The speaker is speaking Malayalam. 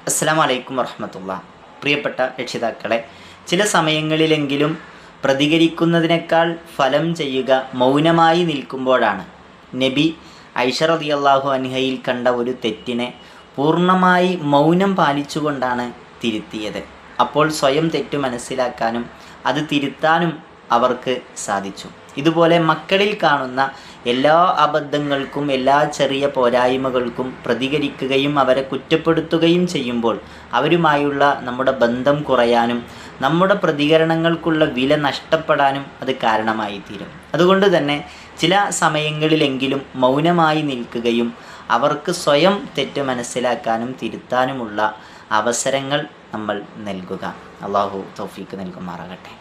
അസ്സലാമു അലൈക്കും വറഹ്മത്തുള്ളാഹി. പ്രിയപ്പെട്ട രക്ഷിതാക്കളെ, ചില സമയങ്ങളിലെങ്കിലും പ്രതികരിക്കുന്നതിനേക്കാൾ ഫലം ചെയ്യുക മൗനമായി നിൽക്കുമ്പോഴാണ്. നബി ഐഷ റളിയല്ലാഹു അൻഹയിൽ കണ്ട ഒരു തെറ്റിനെ പൂർണ്ണമായി മൗനം പാലിച്ചുകൊണ്ടാണ് തിരുത്തിയത്. അപ്പോൾ സ്വയം തെറ്റ് മനസ്സിലാക്കാനും അത് തിരുത്താനും അവർക്ക് സാധിച്ചു. ഇതുപോലെ മക്കളിൽ കാണുന്ന എല്ലാ അബദ്ധങ്ങൾക്കും എല്ലാ ചെറിയ പോരായ്മകൾക്കും പ്രതികരിക്കുകയും അവരെ കുറ്റപ്പെടുത്തുകയും ചെയ്യുമ്പോൾ അവരുമായുള്ള നമ്മുടെ ബന്ധം കുറയാനും നമ്മുടെ പ്രതികരണങ്ങൾക്കുള്ള വില നഷ്ടപ്പെടാനും അത് കാരണമായി തീരും. അതുകൊണ്ട് തന്നെ ചില സമയങ്ങളിലെങ്കിലും മൗനമായി നിൽക്കുകയും അവർക്ക് സ്വയം തെറ്റ് മനസ്സിലാക്കാനും തിരുത്താനുമുള്ള അവസരങ്ങൾ നമ്മൾ നൽകുക. അള്ളാഹു തൗഫീക്ക് നൽകുമാറാകട്ടെ.